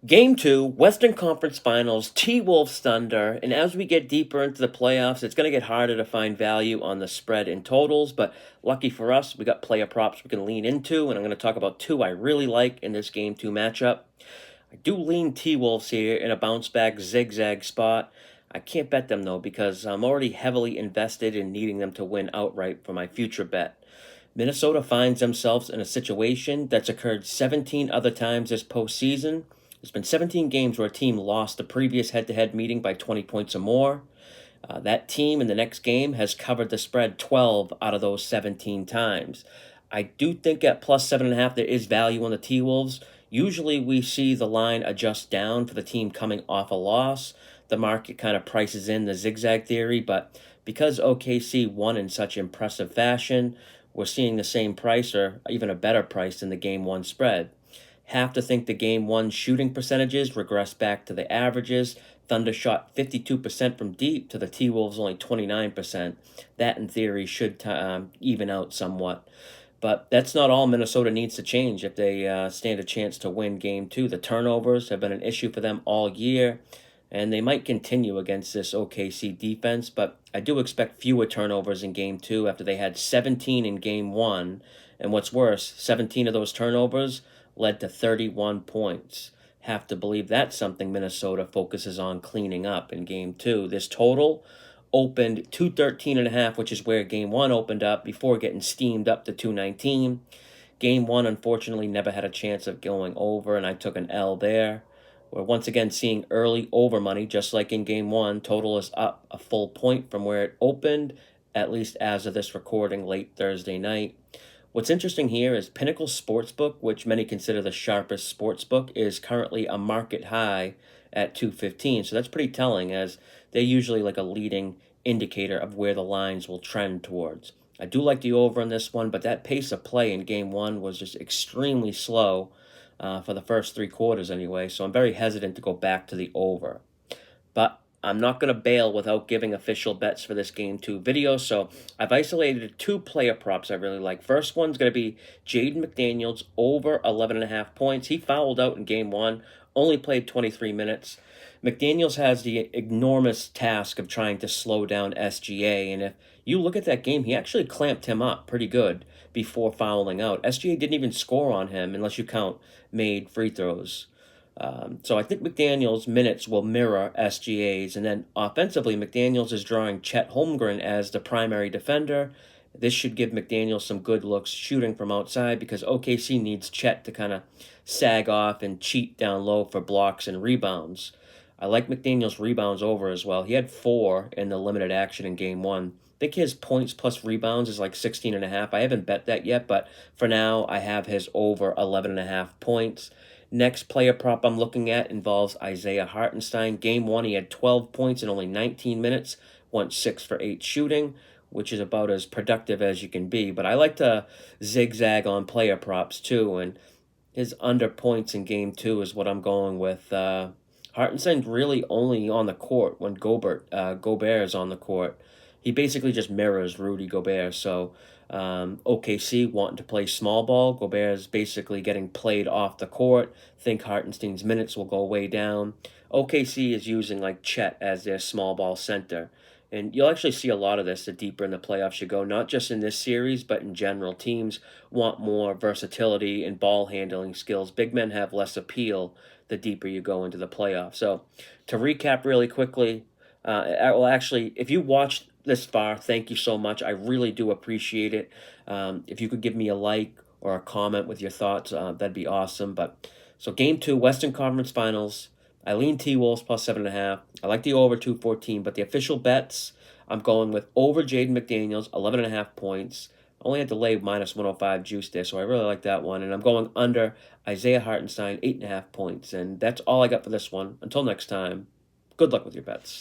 Game two, Western Conference Finals, T-Wolves Thunder, and as we get deeper into the playoffs, it's going to get harder to find value on the spread in totals, but lucky for us, we got player props we can lean into, and I'm going to talk about two I really like in this game two matchup. I do lean T-Wolves here in a bounce-back zigzag spot. I can't bet them, though, because I'm already heavily invested in needing them to win outright for my future bet. Minnesota finds themselves in a situation that's occurred 17 other times this postseason. There's been 17 games where a team lost the previous head-to-head meeting by 20 points or more. That team in the next game has covered the spread 12 out of those 17 times. I do think at plus 7.5 there is value on the T-Wolves. Usually we see the line adjust down for the team coming off a loss. The market kind of prices in the zigzag theory, but because OKC won in such impressive fashion, we're seeing the same price or even a better price than the game one spread. Have to think the game one shooting percentages regress back to the averages. Thunder shot 52% from deep to the T-Wolves only 29%. That, in theory, should even out somewhat. But that's not all Minnesota needs to change if they stand a chance to win game two. The turnovers have been an issue for them all year, and they might continue against this OKC defense, but I do expect fewer turnovers in game two after they had 17 in game one. And what's worse, 17 of those turnovers led to 31 points. Have to believe that's something Minnesota focuses on cleaning up in game two. This total opened 213.5, which is where game one opened up before getting steamed up to 219. Game one, unfortunately, never had a chance of going over, and I took an L there. We're once again seeing early over money, just like in game one. Total is up a full point from where it opened, at least as of this recording late Thursday night. What's interesting here is Pinnacle Sportsbook, which many consider the sharpest sportsbook, is currently a market high at 215. So that's pretty telling, as they're usually like a leading indicator of where the lines will trend towards. I do like the over on this one, but that pace of play in game one was just extremely slow for the first three quarters anyway, so I'm very hesitant to go back to the over. But I'm not going to bail without giving official bets for this game two video, so I've isolated two player props I really like. First one's going to be Jaden McDaniels over 11.5 points. He fouled out in game one, only played 23 minutes. McDaniels has the enormous task of trying to slow down SGA, and if you look at that game, he actually clamped him up pretty good before fouling out. SGA didn't even score on him unless you count made free throws. So I think McDaniels' minutes will mirror SGA's, and then offensively, McDaniels is drawing Chet Holmgren as the primary defender. This should give McDaniels some good looks shooting from outside because OKC needs Chet to kind of sag off and cheat down low for blocks and rebounds. I like McDaniels' rebounds over as well. He had 4 in the limited action in game one. I think his points plus rebounds is like 16.5. I haven't bet that yet, but for now, I have his over 11.5 points. Next player prop I'm looking at involves Isaiah Hartenstein. Game one, he had 12 points in only 19 minutes, went 6 for 8 shooting, which is about as productive as you can be. But I like to zigzag on player props too, and his under points in game two is what I'm going with. Hartenstein's really only on the court when Gobert is on the court. He basically just mirrors Rudy Gobert. So OKC wanting to play small ball. Gobert is basically getting played off the court. Think Hartenstein's minutes will go way down. OKC is using like Chet as their small ball center. And you'll actually see a lot of this the deeper in the playoffs you go, not just in this series, but in general. Teams want more versatility and ball handling skills. Big men have less appeal the deeper you go into the playoffs. So to recap really quickly, well, actually, if you watched this far, thank you so much. I really do appreciate it. If you could give me a like or a comment with your thoughts, that'd be awesome. But so game two, Western Conference Finals. I lean T-Wolves plus 7.5. I like the over 214, but the official bets, I'm going with over Jaden McDaniels, 11.5 points. I only had to lay minus 105 juice there, so I really like that one. And I'm going under Isaiah Hartenstein, 8.5 points. And that's all I got for this one. Until next time, good luck with your bets.